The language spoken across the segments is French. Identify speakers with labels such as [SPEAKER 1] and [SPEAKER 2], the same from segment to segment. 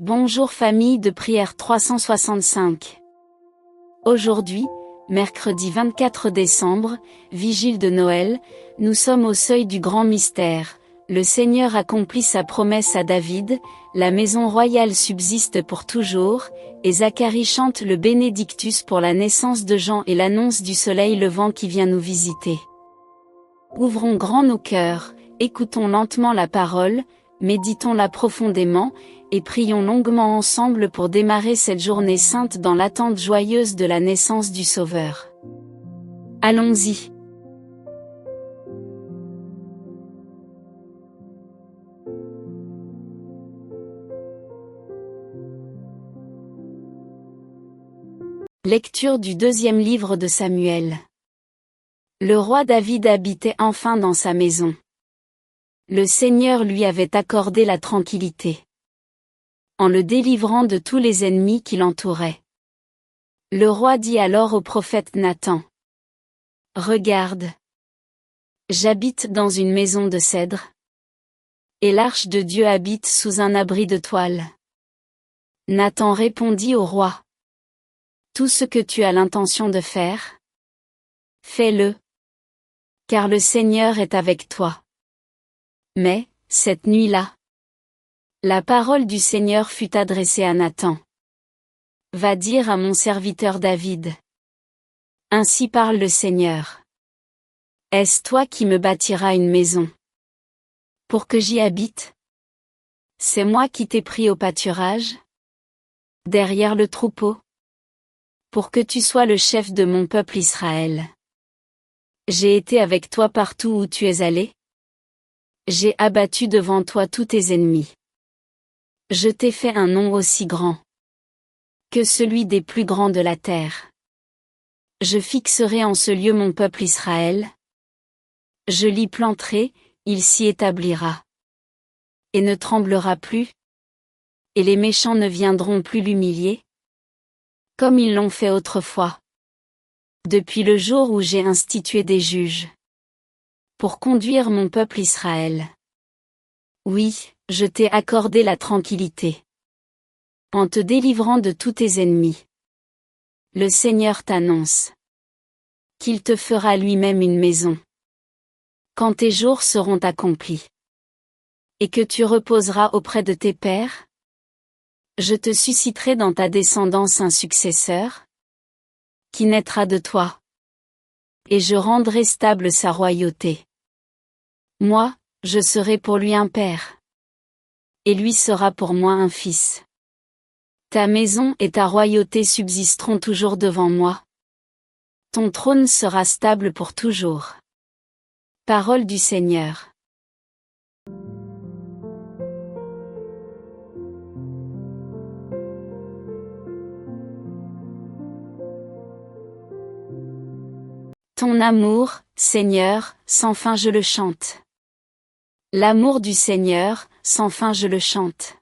[SPEAKER 1] Bonjour famille de prière 365. Aujourd'hui, mercredi 24 décembre, vigile de Noël, nous sommes au seuil du grand mystère. Le Seigneur accomplit sa promesse à David, la maison royale subsiste pour toujours, et Zacharie chante le Bénédictus pour la naissance de Jean et l'annonce du soleil levant qui vient nous visiter. Ouvrons grand nos cœurs, écoutons lentement la parole, méditons-la profondément, et prions longuement ensemble pour démarrer cette journée sainte dans l'attente joyeuse de la naissance du Sauveur. Allons-y. Lecture du deuxième livre de Samuel. Le roi David habitait enfin dans sa maison. Le Seigneur lui avait accordé la tranquillité, en le délivrant de tous les ennemis qui l'entouraient. Le roi dit alors au prophète Nathan: « Regarde, j'habite dans une maison de cèdre, et l'arche de Dieu habite sous un abri de toile. » Nathan répondit au roi: « Tout ce que tu as l'intention de faire, fais-le, car le Seigneur est avec toi. » Mais, cette nuit-là, la parole du Seigneur fut adressée à Nathan. « Va dire à mon serviteur David. Ainsi parle le Seigneur. Est-ce toi qui me bâtiras une maison, pour que j'y habite? C'est moi qui t'ai pris au pâturage, derrière le troupeau, pour que tu sois le chef de mon peuple Israël. J'ai été avec toi partout où tu es allé. J'ai abattu devant toi tous tes ennemis. Je t'ai fait un nom aussi grand que celui des plus grands de la terre. Je fixerai en ce lieu mon peuple Israël. Je l'y planterai, il s'y établira. Et ne tremblera plus. Et les méchants ne viendront plus l'humilier, comme ils l'ont fait autrefois, depuis le jour où j'ai institué des juges, pour conduire mon peuple Israël. Oui, je t'ai accordé la tranquillité, en te délivrant de tous tes ennemis. Le Seigneur t'annonce qu'il te fera lui-même une maison, quand tes jours seront accomplis, et que tu reposeras auprès de tes pères. Je te susciterai dans ta descendance un successeur, qui naîtra de toi, et je rendrai stable sa royauté. Moi, je serai pour lui un père, et lui sera pour moi un fils. Ta maison et ta royauté subsisteront toujours devant moi. Ton trône sera stable pour toujours. Parole du Seigneur. Ton amour, Seigneur, sans fin je le chante. L'amour du Seigneur, sans fin je le chante.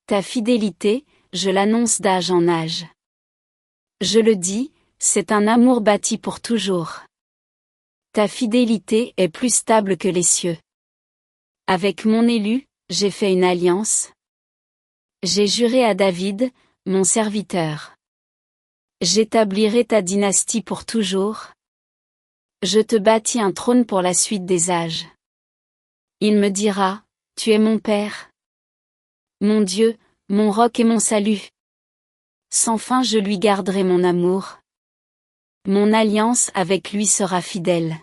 [SPEAKER 1] Ta fidélité, je l'annonce d'âge en âge. Je le dis, c'est un amour bâti pour toujours. Ta fidélité est plus stable que les cieux. Avec mon élu, j'ai fait une alliance. J'ai juré à David, mon serviteur. J'établirai ta dynastie pour toujours. Je te bâtis un trône pour la suite des âges. Il me dira, tu es mon Père, mon Dieu, mon roc et mon salut. Sans fin je lui garderai mon amour. Mon alliance avec lui sera fidèle.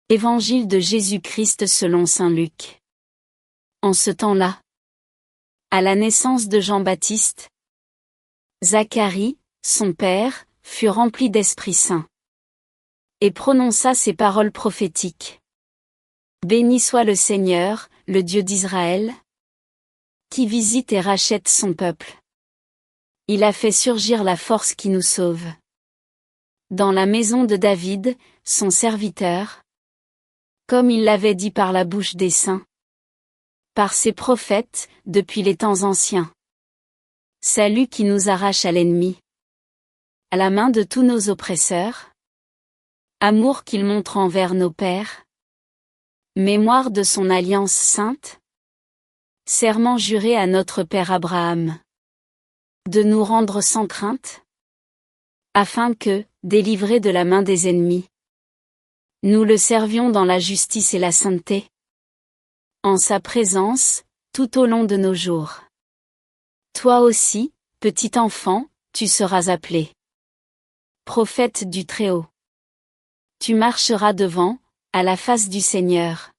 [SPEAKER 1] Évangile de Jésus-Christ selon saint Luc. En ce temps-là, à la naissance de Jean-Baptiste, Zacharie, son père, fut rempli d'Esprit Saint, et prononça ces paroles prophétiques. Béni soit le Seigneur, le Dieu d'Israël, qui visite et rachète son peuple. Il a fait surgir la force qui nous sauve. Dans la maison de David, son serviteur, comme il l'avait dit par la bouche des saints, par ses prophètes, depuis les temps anciens. Salut qui nous arrache à l'ennemi. à la main de tous nos oppresseurs? Amour qu'il montre envers nos pères? Mémoire de son alliance sainte? Serment juré à notre père Abraham. De nous rendre sans crainte? Afin que, délivrés de la main des ennemis, nous le servions dans la justice et la sainteté. En sa présence, tout au long de nos jours. Toi aussi, petit enfant, tu seras appelé prophète du Très-Haut. Tu marcheras devant, à la face du Seigneur.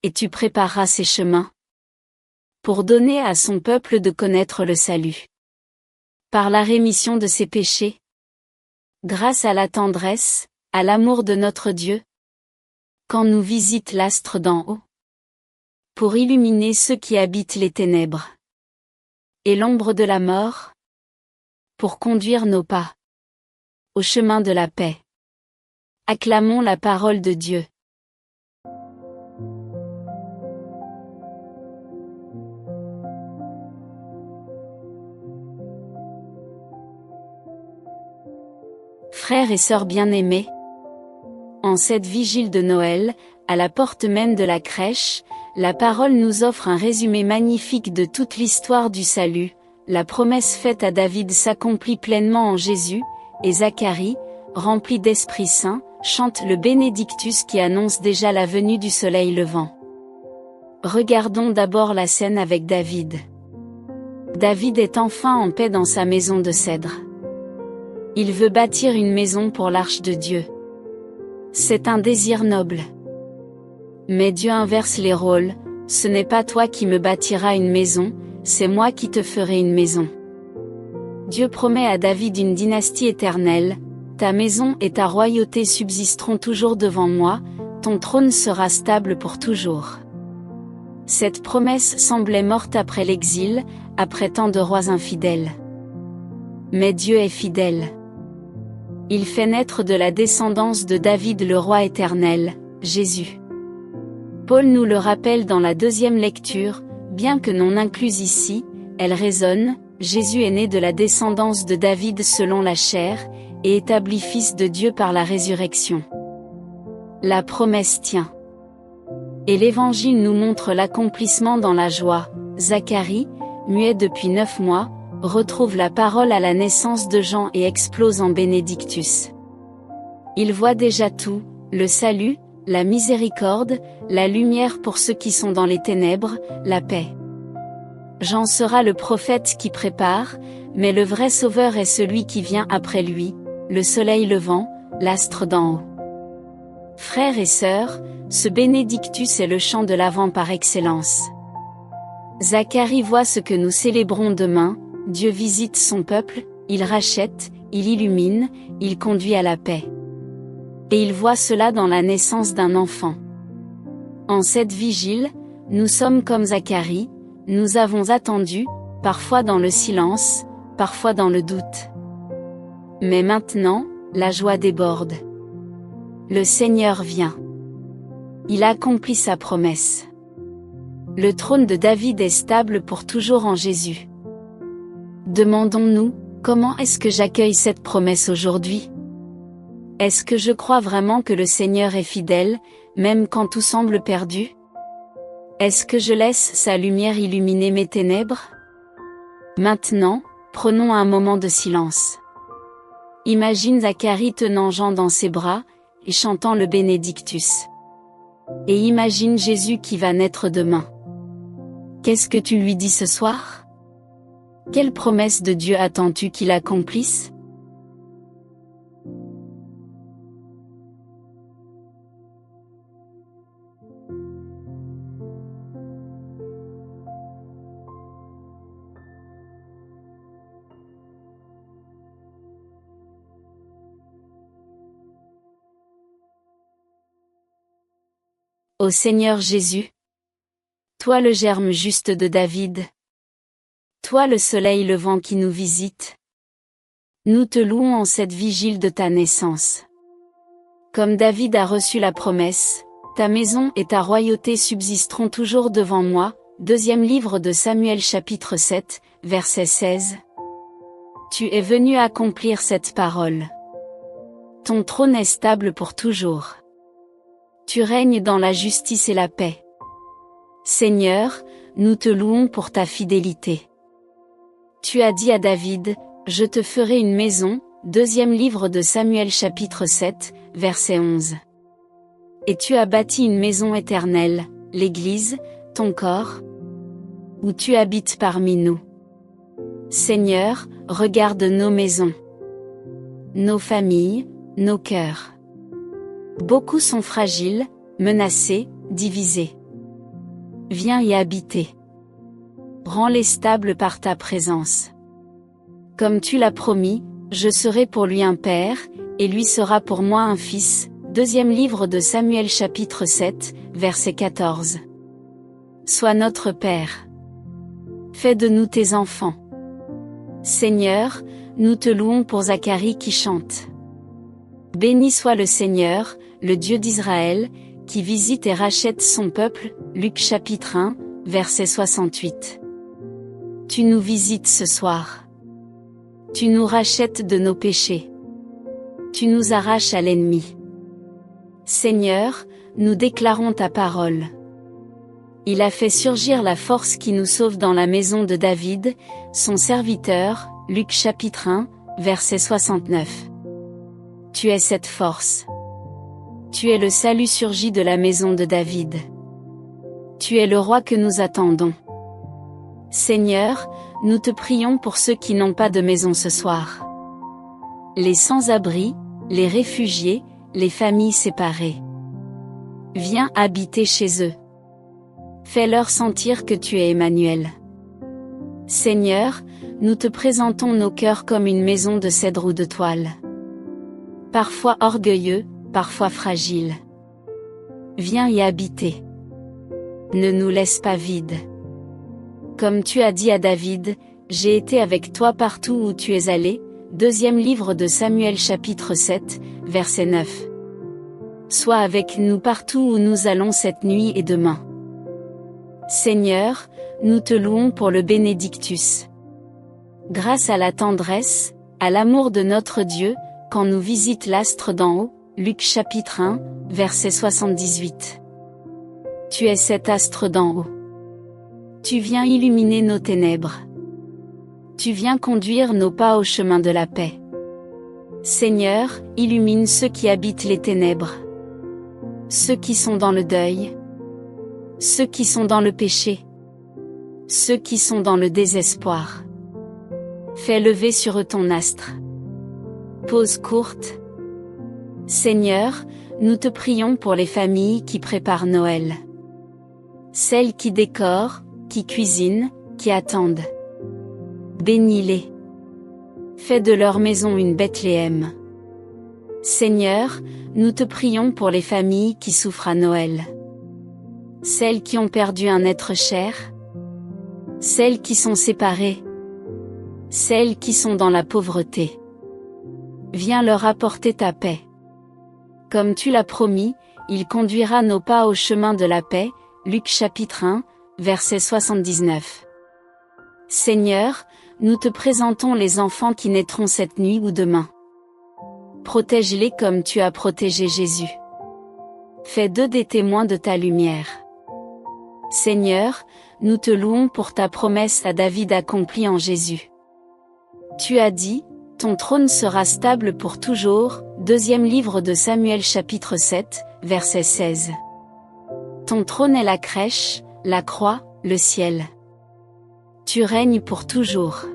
[SPEAKER 1] Et tu prépareras ses chemins, pour donner à son peuple de connaître le salut, par la rémission de ses péchés, grâce à la tendresse, à l'amour de notre Dieu, quand nous visite l'astre d'en haut, pour illuminer ceux qui habitent les ténèbres et l'ombre de la mort, pour conduire nos pas au chemin de la paix. Acclamons la parole de Dieu. Frères et sœurs bien-aimés, en cette vigile de Noël, à la porte même de la crèche, la parole nous offre un résumé magnifique de toute l'histoire du salut. La promesse faite à David s'accomplit pleinement en Jésus, et Zacharie, rempli d'Esprit Saint, chante le Bénédictus qui annonce déjà la venue du soleil levant. Regardons d'abord la scène avec David. David est enfin en paix dans sa maison de cèdre. Il veut bâtir une maison pour l'arche de Dieu. C'est un désir noble. Mais Dieu inverse les rôles, ce n'est pas toi qui me bâtiras une maison, c'est moi qui te ferai une maison. Dieu promet à David une dynastie éternelle, ta maison et ta royauté subsisteront toujours devant moi, ton trône sera stable pour toujours. Cette promesse semblait morte après l'exil, après tant de rois infidèles. Mais Dieu est fidèle. Il fait naître de la descendance de David le roi éternel, Jésus. Paul nous le rappelle dans la deuxième lecture, bien que non incluse ici, elle résonne, Jésus est né de la descendance de David selon la chair, et établi fils de Dieu par la résurrection. La promesse tient. Et l'Évangile nous montre l'accomplissement dans la joie. Zacharie, muet depuis 9 mois, retrouve la parole à la naissance de Jean et explose en bénédictus. Il voit déjà tout, le salut, la miséricorde, la lumière pour ceux qui sont dans les ténèbres, la paix. Jean sera le prophète qui prépare, mais le vrai sauveur est celui qui vient après lui, le soleil levant, l'astre d'en haut. Frères et sœurs, ce bénédictus est le chant de l'Avent par excellence. Zacharie voit ce que nous célébrons demain, Dieu visite son peuple, il rachète, il illumine, il conduit à la paix. Et il voit cela dans la naissance d'un enfant. En cette vigile, nous sommes comme Zacharie, nous avons attendu, parfois dans le silence, parfois dans le doute. Mais maintenant, la joie déborde. Le Seigneur vient. Il accomplit sa promesse. Le trône de David est stable pour toujours en Jésus. Demandons-nous, comment est-ce que j'accueille cette promesse aujourd'hui? Est-ce que je crois vraiment que le Seigneur est fidèle, même quand tout semble perdu? Est-ce que je laisse sa lumière illuminer mes ténèbres? Maintenant, prenons un moment de silence. Imagine Zacharie tenant Jean dans ses bras, et chantant le Bénédictus. Et imagine Jésus qui va naître demain. Qu'est-ce que tu lui dis ce soir? Quelle promesse de Dieu attends-tu qu'il accomplisse? Ô Seigneur Jésus, toi le germe juste de David, toi le soleil levant qui nous visite, nous te louons en cette vigile de ta naissance. Comme David a reçu la promesse, ta maison et ta royauté subsisteront toujours devant moi. Deuxième livre de Samuel chapitre 7, verset 16. Tu es venu accomplir cette parole. Ton trône est stable pour toujours. Tu règnes dans la justice et la paix. Seigneur, nous te louons pour ta fidélité. Tu as dit à David, je te ferai une maison, deuxième livre de Samuel chapitre 7, verset 11. Et tu as bâti une maison éternelle, l'Église, ton corps, où tu habites parmi nous. Seigneur, regarde nos maisons, nos familles, nos cœurs. Beaucoup sont fragiles, menacés, divisés. Viens y habiter. Rends-les stables par ta présence. Comme tu l'as promis, je serai pour lui un père, et lui sera pour moi un fils. Deuxième livre de Samuel chapitre 7, verset 14. Sois notre Père. Fais de nous tes enfants. Seigneur, nous te louons pour Zacharie qui chante. Béni soit le Seigneur, le Dieu d'Israël, qui visite et rachète son peuple. Luc chapitre 1, verset 68. Tu nous visites ce soir. Tu nous rachètes de nos péchés. Tu nous arraches à l'ennemi. Seigneur, nous déclarons ta parole. Il a fait surgir la force qui nous sauve dans la maison de David, son serviteur. Luc chapitre 1, verset 69. Tu es cette force. Tu es le salut surgi de la maison de David. Tu es le roi que nous attendons. Seigneur, nous te prions pour ceux qui n'ont pas de maison ce soir. Les sans-abri, les réfugiés, les familles séparées. Viens habiter chez eux. Fais-leur sentir que tu es Emmanuel. Seigneur, nous te présentons nos cœurs comme une maison de cèdre ou de toile. Parfois orgueilleux, parfois fragiles. Viens y habiter. Ne nous laisse pas vides. Comme tu as dit à David, j'ai été avec toi partout où tu es allé. Deuxième livre de Samuel chapitre 7, verset 9. Sois avec nous partout où nous allons cette nuit et demain. Seigneur, nous te louons pour le Bénédictus. Grâce à la tendresse, à l'amour de notre Dieu, quand nous visite l'astre d'en haut, Luc chapitre 1, verset 78. Tu es cet astre d'en haut. Tu viens illuminer nos ténèbres. Tu viens conduire nos pas au chemin de la paix. Seigneur, illumine ceux qui habitent les ténèbres. Ceux qui sont dans le deuil. Ceux qui sont dans le péché. Ceux qui sont dans le désespoir. Fais lever sur eux ton astre. Pause courte. Seigneur, nous te prions pour les familles qui préparent Noël. Celles qui décorent, qui cuisinent, qui attendent. Bénis-les. Fais de leur maison une Bethléem. Seigneur, nous te prions pour les familles qui souffrent à Noël. Celles qui ont perdu un être cher. Celles qui sont séparées. Celles qui sont dans la pauvreté. Viens leur apporter ta paix. Comme tu l'as promis, il conduira nos pas au chemin de la paix. Luc chapitre 1, verset 79. Seigneur, nous te présentons les enfants qui naîtront cette nuit ou demain. Protège-les comme tu as protégé Jésus. Fais d'eux des témoins de ta lumière. Seigneur, nous te louons pour ta promesse à David accomplie en Jésus. Tu as dit, ton trône sera stable pour toujours. Deuxième livre de Samuel chapitre 7, verset 16. Ton trône est la crèche, la croix, le ciel. Tu règnes pour toujours.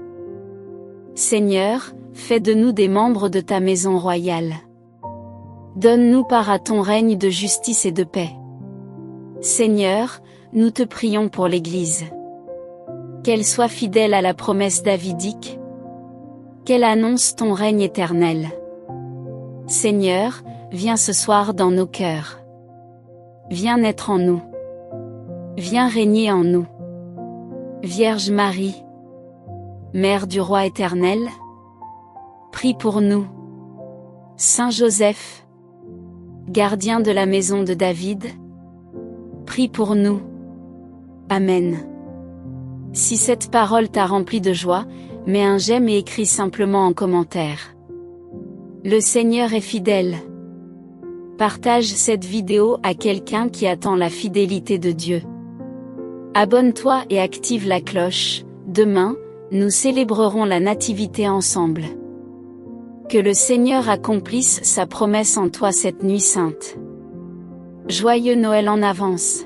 [SPEAKER 1] Seigneur, fais de nous des membres de ta maison royale. Donne-nous part à ton règne de justice et de paix. Seigneur, nous te prions pour l'Église. Qu'elle soit fidèle à la promesse davidique. Qu'elle annonce ton règne éternel. Seigneur, viens ce soir dans nos cœurs. Viens naître en nous. Viens régner en nous. Vierge Marie, Mère du Roi éternel, prie pour nous. Saint Joseph, gardien de la maison de David, prie pour nous. Amen. Si cette parole t'a rempli de joie, mets un j'aime et écris simplement en commentaire. Le Seigneur est fidèle. Partage cette vidéo à quelqu'un qui attend la fidélité de Dieu. Abonne-toi et active la cloche. Demain, nous célébrerons la Nativité ensemble. Que le Seigneur accomplisse sa promesse en toi cette nuit sainte. Joyeux Noël en avance.